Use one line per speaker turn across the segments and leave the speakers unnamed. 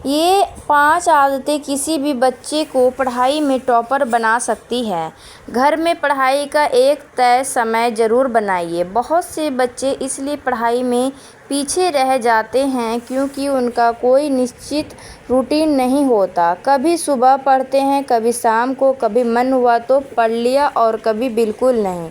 ये 5 आदतें किसी भी बच्चे को पढ़ाई में टॉपर बना सकती हैं। घर में पढ़ाई का एक तय समय ज़रूर बनाइए। बहुत से बच्चे इसलिए पढ़ाई में पीछे रह जाते हैं क्योंकि उनका कोई निश्चित रूटीन नहीं होता। कभी सुबह पढ़ते हैं, कभी शाम को, कभी मन हुआ तो पढ़ लिया और कभी बिल्कुल नहीं।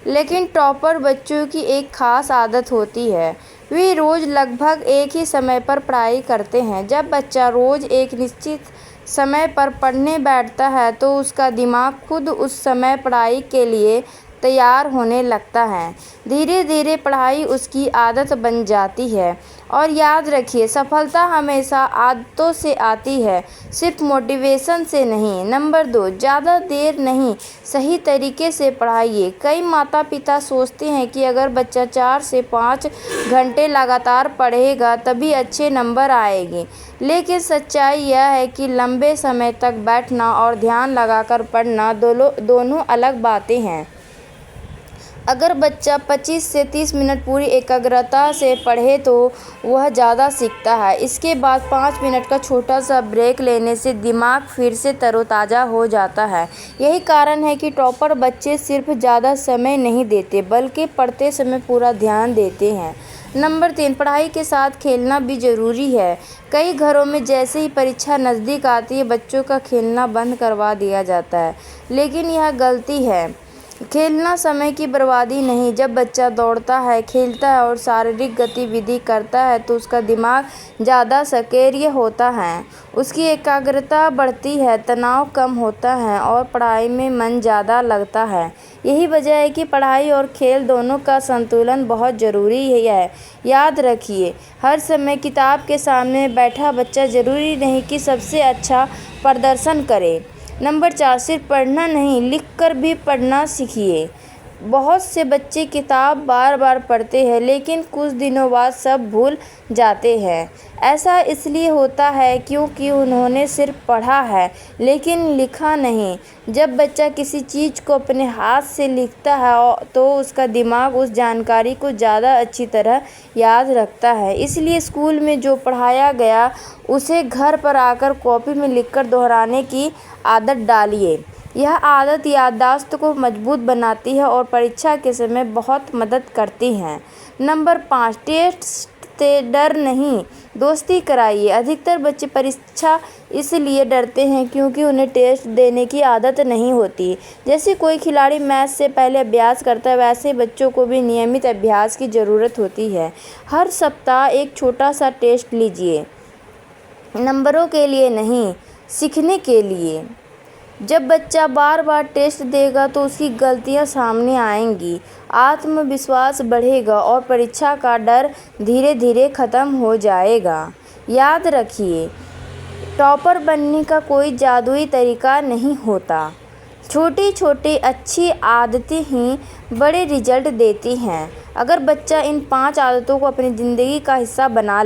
लेकिन टॉपर बच्चों की एक ख़ास आदत होती है, वे रोज़ लगभग एक ही समय पर पढ़ाई करते हैं। जब बच्चा रोज़ एक निश्चित समय पर पढ़ने बैठता है तो उसका दिमाग खुद उस समय पढ़ाई के लिए तैयार होने लगता है। धीरे धीरे पढ़ाई उसकी आदत बन जाती है। और याद रखिए, सफलता हमेशा आदतों से आती है, सिर्फ मोटिवेशन से नहीं। नंबर 2, ज़्यादा देर नहीं, सही तरीके से पढ़ाइए। कई माता पिता सोचते हैं कि अगर बच्चा 4 से 5 घंटे लगातार पढ़ेगा तभी अच्छे नंबर आएंगे, लेकिन सच्चाई यह है कि लंबे समय तक बैठना और ध्यान लगाकर पढ़ना दोनों अलग बातें हैं। अगर बच्चा 25 से 30 मिनट पूरी एकाग्रता से पढ़े तो वह ज़्यादा सीखता है। इसके बाद 5 मिनट का छोटा सा ब्रेक लेने से दिमाग फिर से तरोताज़ा हो जाता है। यही कारण है कि टॉपर बच्चे सिर्फ ज़्यादा समय नहीं देते बल्कि पढ़ते समय पूरा ध्यान देते हैं। नंबर 3, पढ़ाई के साथ खेलना भी ज़रूरी है। कई घरों में जैसे ही परीक्षा नज़दीक आती है बच्चों का खेलना बंद करवा दिया जाता है, लेकिन यह गलती है। खेलना समय की बर्बादी नहीं। जब बच्चा दौड़ता है, खेलता है और शारीरिक गतिविधि करता है तो उसका दिमाग ज़्यादा सक्रिय होता है, उसकी एकाग्रता बढ़ती है, तनाव कम होता है और पढ़ाई में मन ज़्यादा लगता है। यही वजह है कि पढ़ाई और खेल दोनों का संतुलन बहुत ज़रूरी है। याद रखिए, हर समय किताब के सामने बैठा बच्चा ज़रूरी नहीं कि सबसे अच्छा प्रदर्शन करे। नंबर 4, सिर्फ पढ़ना नहीं, लिखकर भी पढ़ना सीखिए। बहुत से बच्चे किताब बार बार पढ़ते हैं लेकिन कुछ दिनों बाद सब भूल जाते हैं। ऐसा इसलिए होता है क्योंकि उन्होंने सिर्फ पढ़ा है लेकिन लिखा नहीं। जब बच्चा किसी चीज़ को अपने हाथ से लिखता है तो उसका दिमाग उस जानकारी को ज़्यादा अच्छी तरह याद रखता है। इसलिए स्कूल में जो पढ़ाया गया उसे घर पर आकर कॉपी में लिखकर दोहराने की आदत डालिए। यह आदत याददाश्त को मजबूत बनाती है और परीक्षा के समय बहुत मदद करती है। नंबर 5, टेस्ट से डर नहीं, दोस्ती कराइए। अधिकतर बच्चे परीक्षा इसलिए डरते हैं क्योंकि उन्हें टेस्ट देने की आदत नहीं होती। जैसे कोई खिलाड़ी मैच से पहले अभ्यास करता है, वैसे बच्चों को भी नियमित अभ्यास की ज़रूरत होती है। हर सप्ताह एक छोटा सा टेस्ट लीजिए, नंबरों के लिए नहीं, सीखने के लिए। जब बच्चा बार बार टेस्ट देगा तो उसकी गलतियां सामने आएंगी, आत्मविश्वास बढ़ेगा और परीक्षा का डर धीरे धीरे ख़त्म हो जाएगा। याद रखिए, टॉपर बनने का कोई जादुई तरीका नहीं होता। छोटी छोटी अच्छी आदतें ही बड़े रिजल्ट देती हैं। अगर बच्चा इन 5 आदतों को अपनी ज़िंदगी का हिस्सा बना